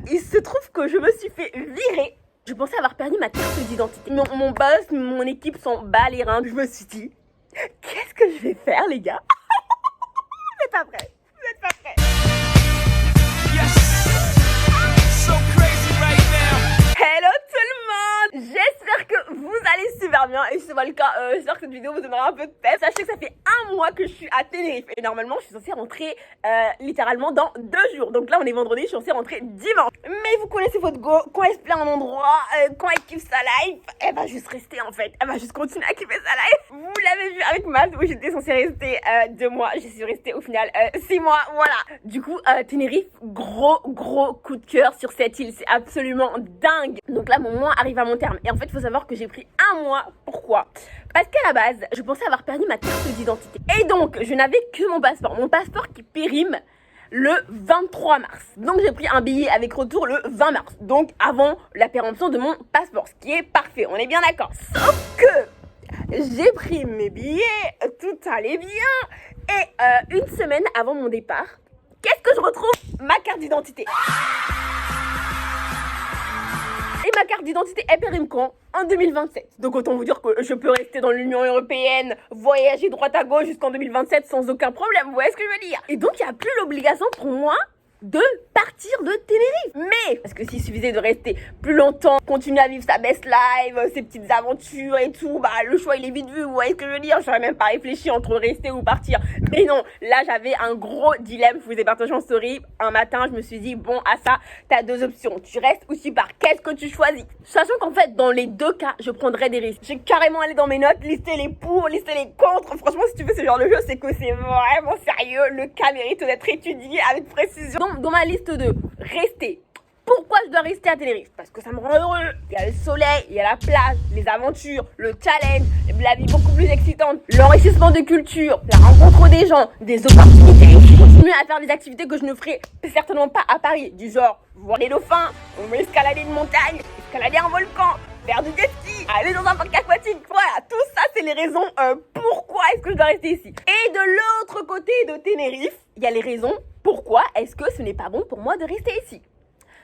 Il se trouve que je me suis fait virer. Je pensais avoir perdu ma carte d'identité. Mon boss, mon équipe s'en bat les reins. Je me suis dit, qu'est-ce que je vais faire, les gars? Vous n'êtes pas prêts. Vous n'êtes pas prêts. Hello tout le monde. J'espère que vous allez super bien. Et si c'est pas le cas, j'espère que cette vidéo vous donnera un peu de peps. Sachez que ça fait un mois que je suis à Tenerife. Et normalement, je suis censée rentrer littéralement dans 2 jours. Donc là, on est vendredi, je suis censée rentrer dimanche. Mais vous connaissez votre go. Quand elle se plaît à un endroit, quand elle kiffe sa life, elle va juste rester en fait. Elle va juste continuer à kiffer sa life. Vous l'avez vu avec Matt où j'étais censée rester 2 mois. Je suis restée au final 6 mois. Voilà. Du coup, Tenerife, gros coup de cœur sur cette île. C'est absolument dingue. Donc là, mon mois arrive à mon terme. Et en fait, il faut savoir que j'ai pris un mois. Pourquoi? Parce qu'à la base, je pensais avoir perdu ma carte d'identité. Et donc, je n'avais que mon passeport. Mon passeport qui périme le 23 mars. Donc, j'ai pris un billet avec retour le 20 mars. Donc, avant la péremption de mon passeport. Ce qui est parfait. On est bien d'accord. Sauf que j'ai pris mes billets. Tout allait bien. Et une semaine avant mon départ, qu'est-ce que je retrouve? Ma carte d'identité. Et ma carte d'identité, elle périme quand? En 2027. Donc autant vous dire que je peux rester dans l'Union Européenne, voyager droite à gauche jusqu'en 2027 sans aucun problème, vous voyez ce que je veux dire? Et donc il n'y a plus l'obligation pour moi de partir de Tenerife. Mais, parce que s'il suffisait de rester plus longtemps, continuer à vivre sa best life, ses petites aventures et tout, bah le choix il est vite vu, vous voyez ce que je veux dire? J'aurais même pas réfléchi entre rester ou partir. Mais non, là j'avais un gros dilemme, je vous ai partagé en story. Un matin, je me suis dit, bon, à ça, t'as 2 options. Tu restes ou tu pars. Qu'est-ce que tu choisis? Sachant qu'en fait, dans les 2 cas, je prendrais des risques. J'ai carrément allé dans mes notes, lister les pour, lister les contre. Franchement, si tu veux ce genre de jeu, c'est que c'est vraiment sérieux. Le cas mérite d'être étudié avec précision. Donc, dans ma liste de rester, pourquoi je dois rester à Tenerife? Parce que ça me rend heureux. Il y a le soleil, il y a la plage, les aventures, le challenge, la vie beaucoup plus excitante, l'enrichissement de culture, la rencontre des gens, des opportunités. Continuer à faire des activités que je ne ferai certainement pas à Paris, du genre voir les dauphins, escalader une montagne, escalader un volcan, faire du jet ski, aller dans un parc aquatique. Voilà, tout ça, c'est les raisons pourquoi est-ce que je dois rester ici. Et de l'autre côté de Tenerife, il y a les raisons pourquoi est-ce que ce n'est pas bon pour moi de rester ici.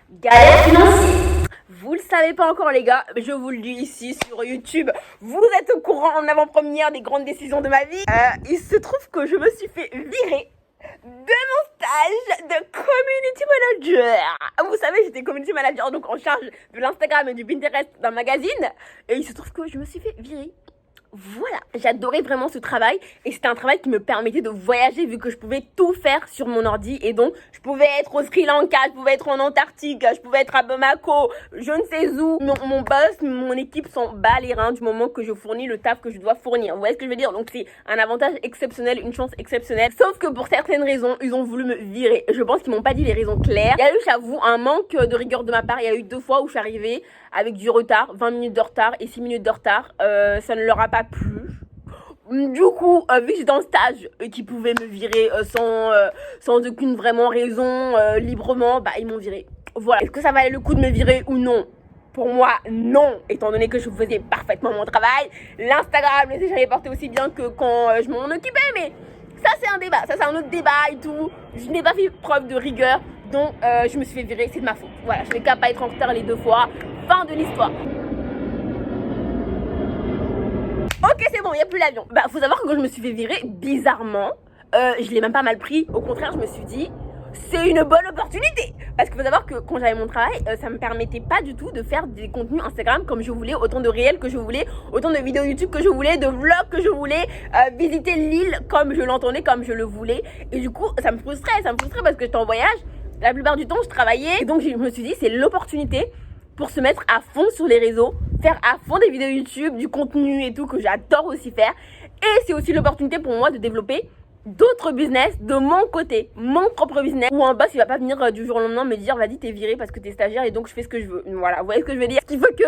Galère financière. Vous le savez pas encore les gars, je vous le dis ici sur YouTube. Vous êtes au courant en avant-première des grandes décisions de ma vie. Il se trouve que je me suis fait virer de mon stage de community manager. Vous savez, j'étais community manager, donc en charge de l'Instagram et du Pinterest d'un magazine. Et il se trouve que je me suis fait virer. Voilà, j'adorais vraiment ce travail et c'était un travail qui me permettait de voyager vu que je pouvais tout faire sur mon ordi et donc je pouvais être au Sri Lanka, je pouvais être en Antarctique, je pouvais être à Bamako, je ne sais où. Mon boss, mon équipe s'en bat les reins du moment que je fournis le taf que je dois fournir. Vous voyez ce que je veux dire? Donc c'est un avantage exceptionnel, une chance exceptionnelle. Sauf que pour certaines raisons, ils ont voulu me virer. Je pense qu'ils m'ont pas dit les raisons claires. Il y a eu, j'avoue, un manque de rigueur de ma part. Il y a eu 2 fois où je suis arrivée avec du retard, 20 minutes de retard et 6 minutes de retard. Ça ne leur a pas plu. Du coup, vu que j'étais en stage et qu'ils pouvaient me virer sans aucune vraiment raison, librement, bah ils m'ont viré. Voilà. Est-ce que ça valait le coup de me virer ou non? Pour moi, non, étant donné que je faisais parfaitement mon travail. L'Instagram, les j'avais porté aussi bien que quand je m'en occupais, mais ça c'est un débat, ça c'est un autre débat et tout. Je n'ai pas fait preuve de rigueur, donc je me suis fait virer, c'est de ma faute. Voilà, je n'ai qu'à pas être en retard les 2 fois. Fin de l'histoire. Ok, c'est bon, il n'y a plus l'avion. Bah, faut savoir que quand je me suis fait virer, bizarrement, je l'ai même pas mal pris. Au contraire, je me suis dit, c'est une bonne opportunité. Parce qu'il faut savoir que quand j'avais mon travail, ça me permettait pas du tout de faire des contenus Instagram comme je voulais, autant de réels que je voulais, autant de vidéos YouTube que je voulais, de vlogs que je voulais, visiter l'île comme je l'entendais, comme je le voulais. Et du coup, ça me frustrait parce que j'étais en voyage. La plupart du temps, je travaillais. Et donc, je me suis dit, c'est l'opportunité pour se mettre à fond sur les réseaux, faire à fond des vidéos YouTube, du contenu et tout que j'adore aussi faire. Et c'est aussi l'opportunité pour moi de développer d'autres business de mon côté, mon propre business, où un boss il va pas venir du jour au lendemain me dire vas-y t'es viré parce que t'es stagiaire et donc je fais ce que je veux. Voilà, vous voyez ce que je veux dire? Ce qui fait que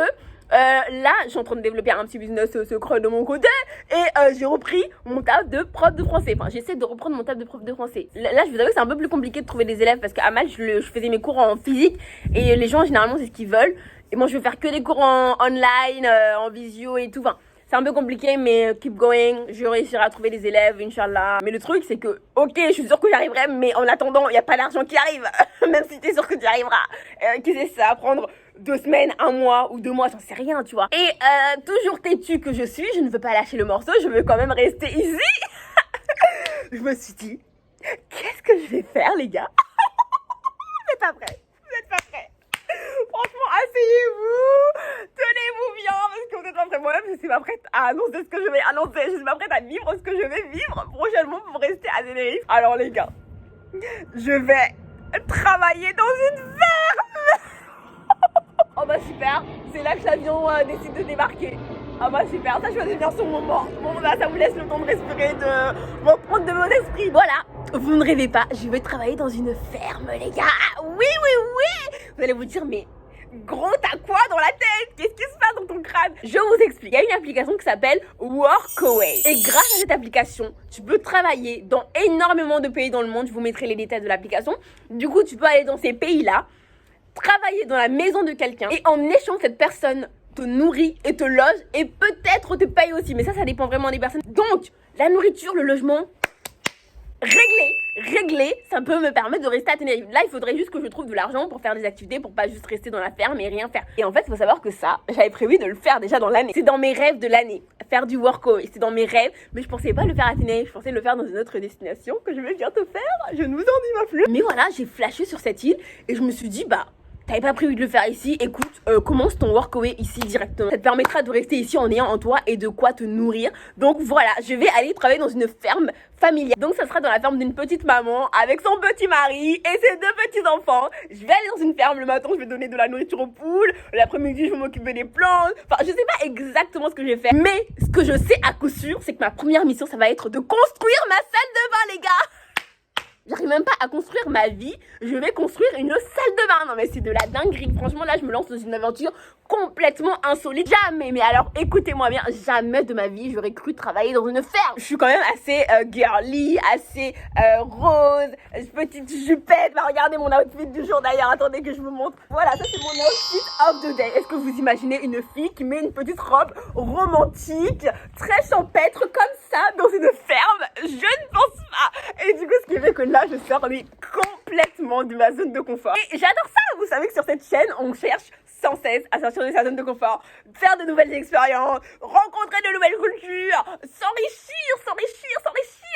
là je suis en train de développer un petit business secret de mon côté et j'ai repris mon taf de prof de français. Enfin j'essaie de reprendre mon taf de prof de français. Là je vous avoue que c'est un peu plus compliqué de trouver des élèves parce qu'à Malte je faisais mes cours en physique et les gens généralement c'est ce qu'ils veulent. Et moi je veux faire que des cours en online, en visio et tout. Enfin, c'est un peu compliqué, mais keep going. Je réussirai à trouver des élèves, Inch'Allah. Mais le truc, c'est que, ok, je suis sûre que j'y arriverai, mais en attendant, il n'y a pas d'argent qui arrive. Même si t'es sûre que tu y arriveras. Qu'est-ce que ça va prendre 2 semaines, 1 mois ou 2 mois, j'en sais rien, tu vois. Et toujours têtue que je suis, je ne veux pas lâcher le morceau, je veux quand même rester ici. Je me suis dit, qu'est-ce que je vais faire, les gars? Vous n'êtes pas prêts. Vous n'êtes pas prêts. Franchement, asseyez-vous, tenez-vous bien, parce que vous n'êtes pas prêts. Moi-même, je ne suis pas prête à annoncer ce que je vais annoncer. Je ne suis pas prête à vivre ce que je vais vivre prochainement pour rester à Tenerife. Alors, les gars, je vais travailler dans une ferme. Oh bah super, c'est là que l'avion décide de débarquer. Ah bah super, ça je vais venir sur le moment. Bon bah ça vous laisse le temps de respirer, de reprendre de vos esprits. Voilà, vous ne rêvez pas, je vais travailler dans une ferme les gars. Oui. Vous allez vous dire mais gros t'as quoi dans la tête? Qu'est-ce qui se passe dans ton crâne? Je vous explique, il y a une application qui s'appelle Workaway. Et grâce à cette application, tu peux travailler dans énormément de pays dans le monde. Je vous mettrai les détails de l'application. Du coup tu peux aller dans ces pays-là, travailler dans la maison de quelqu'un et en échange cette personne te nourrit et te loge et peut-être te paye aussi, mais ça dépend vraiment des personnes. Donc la nourriture, le logement, réglé, ça peut me permettre de rester à Tenerife. Là il faudrait juste que je trouve de l'argent pour faire des activités, pour pas juste rester dans la ferme et rien faire. Et en fait il faut savoir que ça, j'avais prévu de le faire déjà dans l'année. C'est dans mes rêves de l'année, faire du workaway, c'est dans mes rêves, mais je pensais pas le faire à Tenerife, je pensais le faire dans une autre destination que je vais bientôt faire. Je ne vous en dis pas plus. Mais voilà, j'ai flashé sur cette île et je me suis dit bah t'avais pas prévu de le faire ici, écoute, commence ton workaway ici directement. Ça te permettra de rester ici en ayant en toi et de quoi te nourrir. Donc voilà, je vais aller travailler dans une ferme familiale. Donc ça sera dans la ferme d'une petite maman avec son petit mari et ses 2 petits enfants. Je vais aller dans une ferme, le matin je vais donner de la nourriture aux poules, l'après-midi je vais m'occuper des plantes. Enfin je sais pas exactement ce que je vais faire, mais ce que je sais à coup sûr, c'est que ma première mission ça va être de construire ma salle de bain les gars. J'arrive même pas à construire ma vie, je vais construire une salle de bain. Non mais c'est de la dinguerie, franchement là je me lance dans une aventure complètement insolite. Jamais, mais alors écoutez-moi bien, jamais de ma vie j'aurais cru travailler dans une ferme. Je suis quand même assez girly, assez rose, petite jupette. Bah regardez mon outfit du jour d'ailleurs, attendez que je vous montre. Voilà, ça c'est mon outfit of the day. Est-ce que vous imaginez une fille qui met une petite robe romantique, très champêtre comme ça dans une ferme? Je ne pense pas. Et du coup ce qui fait que là je sors mais complètement de ma zone de confort. Et j'adore ça, vous savez que sur cette chaîne on cherche sans cesse à sortir de sa zone de confort, faire de nouvelles expériences, rencontrer de nouvelles cultures, s'enrichir.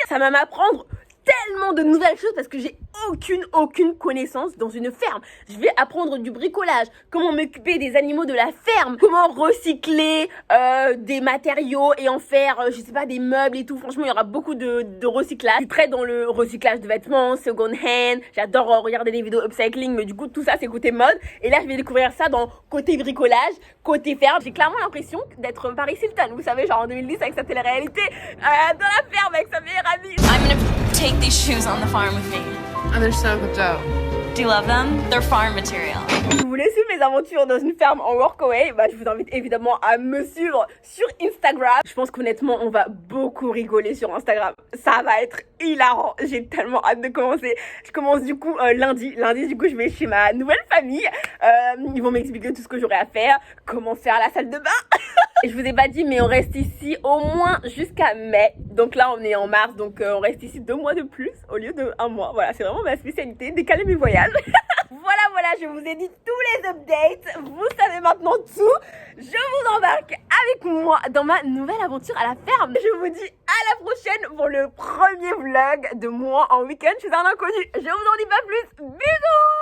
Ça va m'apprendre tellement de nouvelles choses parce que j'ai aucune connaissance dans une ferme. Je vais apprendre du bricolage, comment m'occuper des animaux de la ferme, comment recycler des matériaux et en faire, je sais pas, des meubles et tout. Franchement, il y aura beaucoup de recyclage. Je suis très dans le recyclage de vêtements, second hand. J'adore regarder des vidéos upcycling, mais du coup, tout ça, c'est côté mode. Et là, je vais découvrir ça dans côté bricolage, côté ferme. J'ai clairement l'impression d'être Paris Hilton. Vous savez, genre en 2010 avec sa télé-réalité, dans la ferme avec sa meilleure amie. I'm gonna take these shoes on the farm with me. And they're so dope. Do you love them? They're farm material. Vous voulez suivre mes aventures dans une ferme en workaway? Bah, je vous invite évidemment à me suivre sur Instagram. Je pense qu'honnêtement, on va beaucoup rigoler sur Instagram. Ça va être hilarant. J'ai tellement hâte de commencer. Je commence du coup lundi. Lundi, du coup, je vais chez ma nouvelle famille. Ils vont m'expliquer tout ce que j'aurai à faire, comment faire la salle de bain. Et je vous ai pas dit, mais on reste ici au moins jusqu'à mai. Donc là, on est en mars, donc on reste ici 2 mois de plus au lieu de 1 mois. Voilà, c'est vraiment ma spécialité, décaler mes voyages. Voilà, je vous ai dit tous les updates. Vous savez maintenant tout. Je vous embarque avec moi dans ma nouvelle aventure à la ferme. Je vous dis à la prochaine pour le premier vlog de moi en week-end chez un inconnu. Je vous en dis pas plus. Bisous!